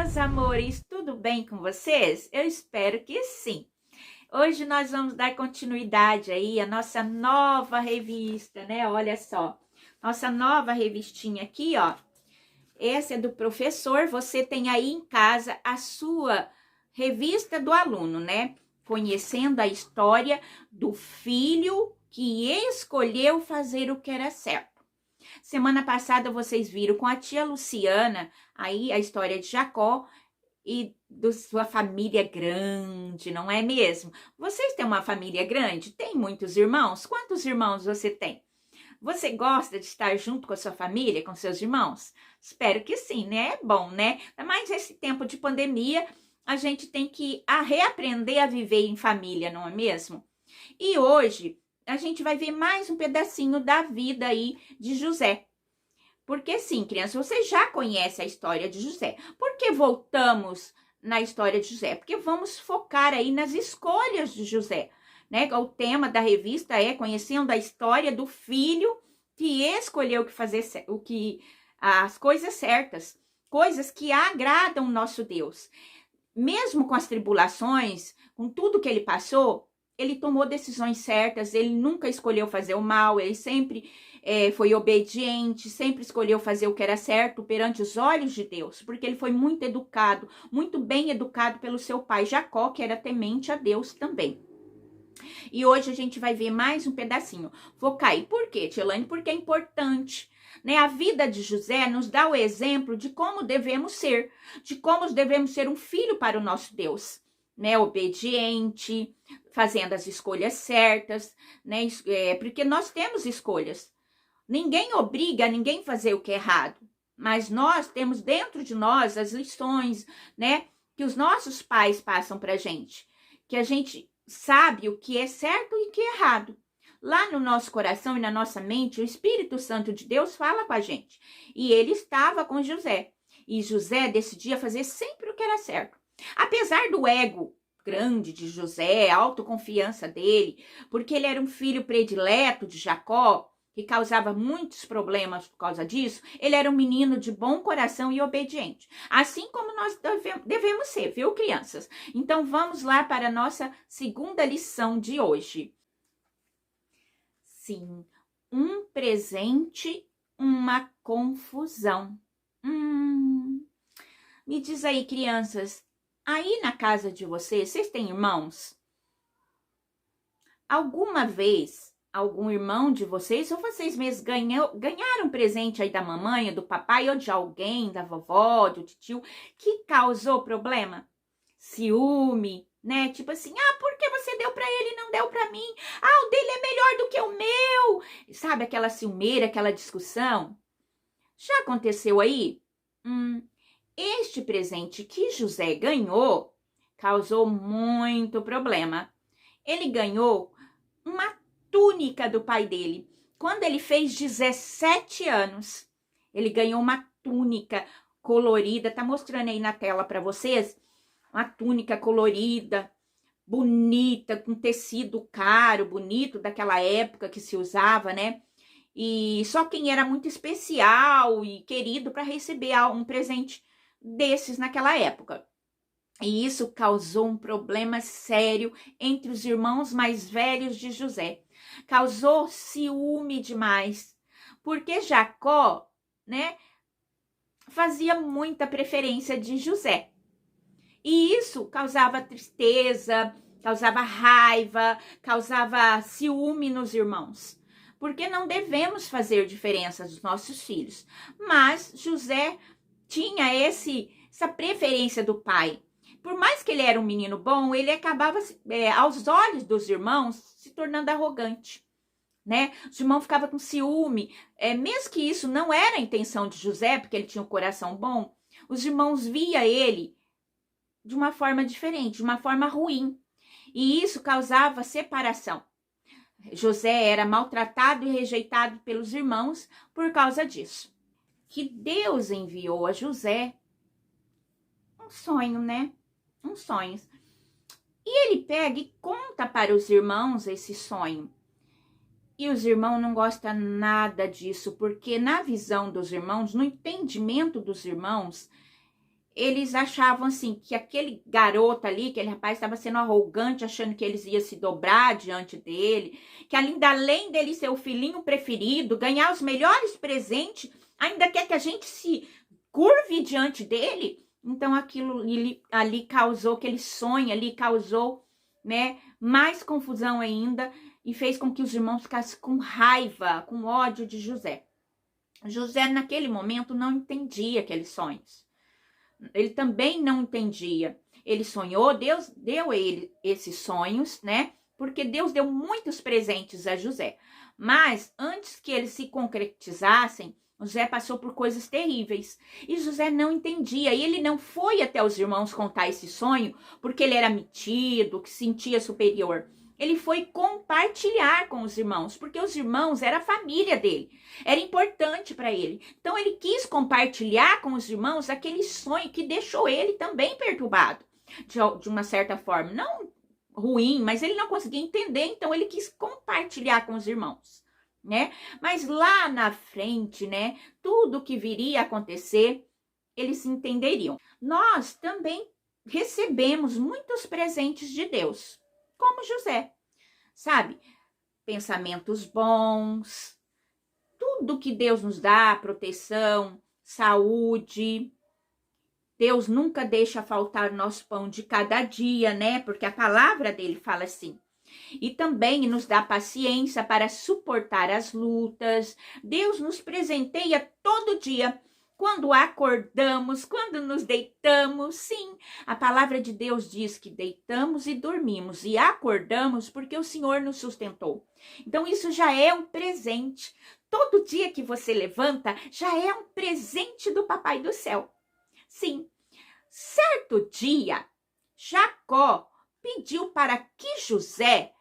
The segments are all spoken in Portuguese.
meus amores, tudo bem com vocês? Eu espero que sim. Hoje nós vamos dar continuidade aí à nossa nova revista, né? Olha só, nossa nova revistinha aqui, ó. Essa é do professor, você tem aí em casa a sua revista do aluno, né? Conhecendo a história do filho que escolheu fazer o que era certo. Semana passada vocês viram com a tia Luciana aí a história de Jacó e da sua família grande, não é mesmo? Vocês têm uma família grande? Tem muitos irmãos? Quantos irmãos você tem? Você gosta de estar junto com a sua família, com seus irmãos? Espero que sim, né? É bom, né? Mas esse tempo de pandemia, a gente tem que reaprender a viver em família, não é mesmo? E hoje a gente vai ver mais um pedacinho da vida aí de José. Porque sim, criança, você já conhece a história de José. Por que voltamos na história de José? Porque vamos focar aí nas escolhas de José, né? O tema da revista é conhecendo a história do filho que escolheu fazer as coisas certas, coisas que agradam o nosso Deus. Mesmo com as tribulações, com tudo que ele passou, ele tomou decisões certas, ele nunca escolheu fazer o mal, ele sempre foi obediente, sempre escolheu fazer o que era certo perante os olhos de Deus, porque ele foi muito educado, muito bem educado pelo seu pai Jacó, que era temente a Deus também. E hoje a gente vai ver mais um pedacinho. Vou cair. Por quê, Tielane? Porque é importante. Né? A vida de José nos dá o exemplo de como devemos ser, de como devemos ser um filho para o nosso Deus. Né? Obediente, fazendo as escolhas certas, né? Porque nós temos escolhas. Ninguém obriga ninguém a fazer o que é errado, mas nós temos dentro de nós as lições, né? Que os nossos pais passam pra gente, que a gente sabe o que é certo e o que é errado. Lá no nosso coração e na nossa mente, o Espírito Santo de Deus fala com a gente. E ele estava com José. E José decidia fazer sempre o que era certo. Apesar do ego grande de José, a autoconfiança dele, porque ele era um filho predileto de Jacó, que causava muitos problemas por causa disso, ele era um menino de bom coração e obediente. Assim como nós devemos ser, viu, crianças? Então, vamos lá para a nossa segunda lição de hoje. Sim, um presente, uma confusão. Me diz aí, crianças, aí na casa de vocês têm irmãos? Alguma vez algum irmão de vocês, ou vocês mesmos ganharam presente aí da mamãe, do papai, ou de alguém, da vovó, do tio, que causou problema? Ciúme, né? Tipo assim, por que você deu pra ele e não deu pra mim? O dele é melhor do que o meu. Sabe aquela ciumeira, aquela discussão? Já aconteceu aí? Este presente que José ganhou causou muito problema. Ele ganhou uma túnica do pai dele. Quando ele fez 17 anos, ele ganhou uma túnica colorida. Tá mostrando aí na tela para vocês? Uma túnica colorida, bonita, com tecido caro, bonito, daquela época que se usava, né? E só quem era muito especial e querido para receber um presente desses naquela época. E isso causou um problema sério entre os irmãos mais velhos de José. Causou ciúme demais, porque Jacó, né, fazia muita preferência de José. E isso causava tristeza, causava raiva, causava ciúme nos irmãos. Porque não devemos fazer diferença dos nossos filhos. Mas José tinha essa preferência do pai. Por mais que ele era um menino bom, ele acabava, aos olhos dos irmãos, se tornando arrogante, né? Os irmãos ficavam com ciúme, mesmo que isso não era a intenção de José, porque ele tinha um coração bom, os irmãos via ele de uma forma diferente, de uma forma ruim, e isso causava separação. José era maltratado e rejeitado pelos irmãos por causa disso. Que Deus enviou a José um sonho, né? Um sonho. E ele pega e conta para os irmãos esse sonho. E os irmãos não gostam nada disso, porque na visão dos irmãos, no entendimento dos irmãos, eles achavam assim que aquele garoto ali, aquele rapaz estava sendo arrogante, achando que eles iam se dobrar diante dele, que além dele ser o filhinho preferido, ganhar os melhores presentes, ainda quer que a gente se curve diante dele. Então aquilo ali causou, aquele sonho ali causou, né, mais confusão ainda e fez com que os irmãos ficassem com raiva, com ódio de José. José naquele momento não entendia aqueles sonhos. Ele também não entendia. Ele sonhou, Deus deu a ele esses sonhos, né? Porque Deus deu muitos presentes a José. Mas antes que eles se concretizassem, José passou por coisas terríveis. E José não entendia. E ele não foi até os irmãos contar esse sonho porque ele era metido, que se sentia superior. Ele foi compartilhar com os irmãos, porque os irmãos era a família dele, era importante para ele. Então ele quis compartilhar com os irmãos aquele sonho que deixou ele também perturbado, de uma certa forma, não ruim, mas ele não conseguia entender, então ele quis compartilhar com os irmãos, né? Mas lá na frente, né, tudo que viria a acontecer, eles se entenderiam. Nós também recebemos muitos presentes de Deus, como José, sabe? Pensamentos bons, tudo que Deus nos dá, proteção, saúde. Deus nunca deixa faltar nosso pão de cada dia, né? Porque a palavra dele fala assim. E também nos dá paciência para suportar as lutas. Deus nos presenteia todo dia. Quando acordamos, quando nos deitamos, sim, a palavra de Deus diz que deitamos e dormimos e acordamos porque o Senhor nos sustentou. Então isso já é um presente. Todo dia que você levanta já é um presente do Papai do Céu. Sim, certo dia, Jacó pediu para que José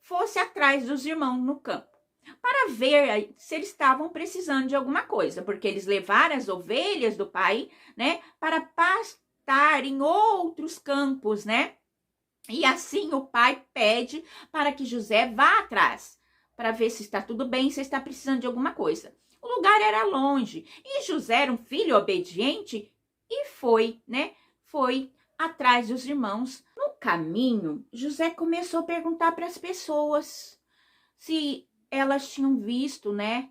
fosse atrás dos irmãos no campo, para ver se eles estavam precisando de alguma coisa, porque eles levaram as ovelhas do pai, né, para pastar em outros campos, né? E assim o pai pede para que José vá atrás, para ver se está tudo bem, se está precisando de alguma coisa. O lugar era longe e José era um filho obediente e foi, né? Foi atrás dos irmãos. No caminho, José começou a perguntar para as pessoas se elas tinham visto, né,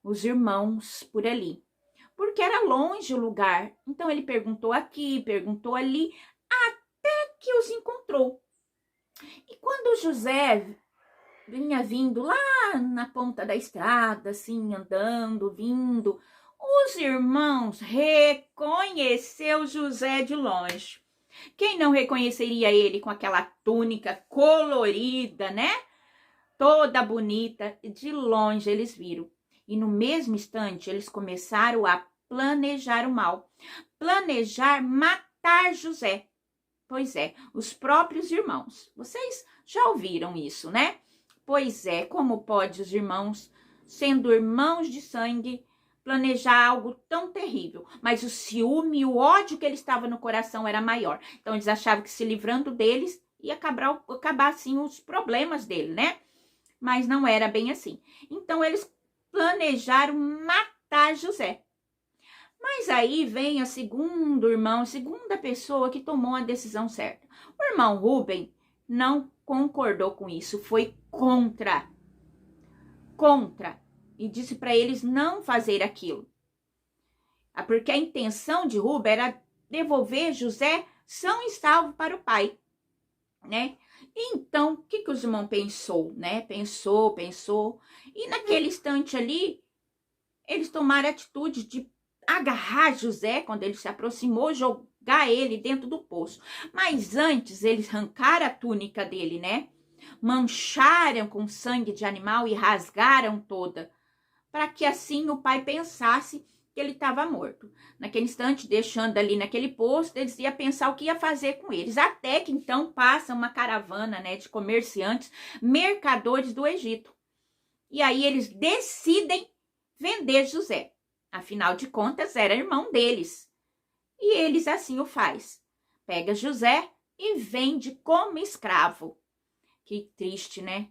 os irmãos por ali. Porque era longe o lugar. Então ele perguntou aqui, perguntou ali, até que os encontrou. E quando José vinha vindo lá na ponta da estrada, assim, andando, vindo, os irmãos reconheceu José de longe. Quem não reconheceria ele com aquela túnica colorida, né? Toda bonita, de longe eles viram. E no mesmo instante eles começaram a planejar o mal. Planejar matar José. Pois é, os próprios irmãos. Vocês já ouviram isso, né? Pois é, como pode os irmãos, sendo irmãos de sangue, planejar algo tão terrível? Mas o ciúme e o ódio que ele estava no coração era maior. Então eles achavam que se livrando deles ia acabar assim os problemas dele, né? Mas não era bem assim. Então eles planejaram matar José. Mas aí vem a segundo irmão, a segunda pessoa que tomou a decisão certa. O irmão Rubem não concordou com isso, foi contra. E disse para eles não fazer aquilo. Porque a intenção de Rubem era devolver José são e salvo para o pai, né? Então, o que os irmãos pensou, né? Pensou. E naquele instante ali, eles tomaram a atitude de agarrar José quando ele se aproximou, jogar ele dentro do poço. Mas antes, eles arrancaram a túnica dele, né? Mancharam com sangue de animal e rasgaram toda, para que assim o pai pensasse que ele estava morto. Naquele instante, deixando ali naquele poço, eles iam pensar o que ia fazer com eles. Até que então passa uma caravana, né, de comerciantes, mercadores do Egito. E aí eles decidem vender José. Afinal de contas, era irmão deles. E eles assim o faz. Pega José e vende como escravo. Que triste, né?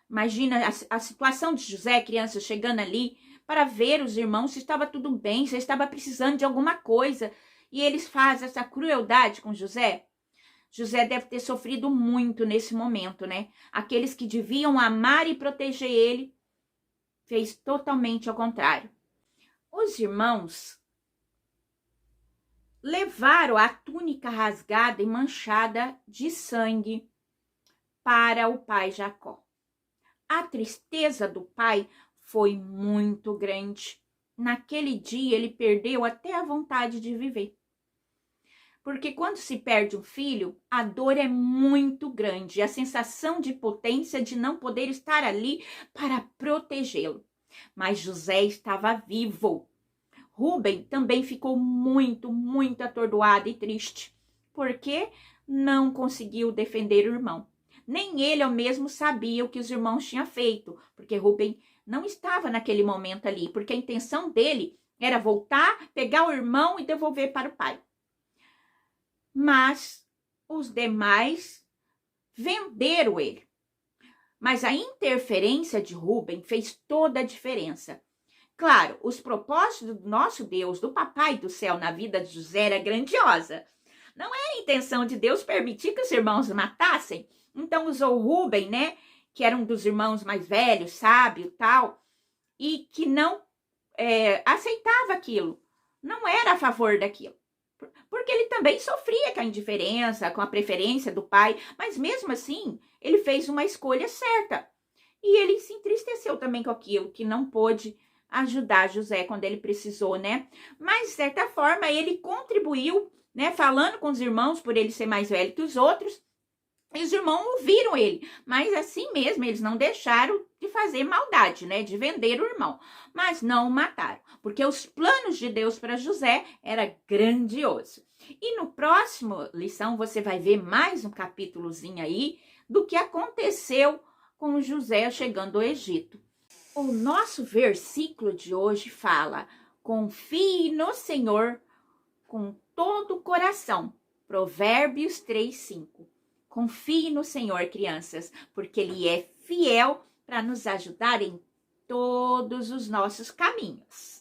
Imagina a situação de José, criança, chegando ali para ver os irmãos se estava tudo bem, se estava precisando de alguma coisa. e eles fazem essa crueldade com José. José deve ter sofrido muito nesse momento, né? Aqueles que deviam amar e proteger ele, fez totalmente ao contrário. Os irmãos levaram a túnica rasgada e manchada de sangue para o pai Jacó. A tristeza do pai foi muito grande. Naquele dia ele perdeu até a vontade de viver. Porque quando se perde um filho, a dor é muito grande, a sensação de impotência de não poder estar ali para protegê-lo. Mas José estava vivo. Rúben também ficou muito, muito atordoado e triste, porque não conseguiu defender o irmão. Nem ele ao mesmo sabia o que os irmãos tinham feito, porque Rúben não estava naquele momento ali, porque a intenção dele era voltar, pegar o irmão e devolver para o pai. Mas os demais venderam ele. Mas a interferência de Rúben fez toda a diferença. Claro, os propósitos do nosso Deus, do Papai do Céu na vida de José era grandiosa. Não era a intenção de Deus permitir que os irmãos matassem. Então usou Rúben, né, que era um dos irmãos mais velhos, sábio, tal, e que não aceitava aquilo. Não era a favor daquilo. Porque ele também sofria com a indiferença, com a preferência do pai, mas mesmo assim, ele fez uma escolha certa. E ele se entristeceu também com aquilo, que não pôde ajudar José quando ele precisou, né? Mas, de certa forma, ele contribuiu, né? Falando com os irmãos, por ele ser mais velho que os outros, e os irmãos ouviram ele, mas assim mesmo eles não deixaram de fazer maldade, né? De vender o irmão, mas não o mataram, porque os planos de Deus para José era grandioso. E no próximo lição você vai ver mais um capítulozinho aí do que aconteceu com José chegando ao Egito. O nosso versículo de hoje fala: confie no Senhor com todo o coração. Provérbios 3:5. Confie no Senhor, crianças, porque Ele é fiel para nos ajudar em todos os nossos caminhos.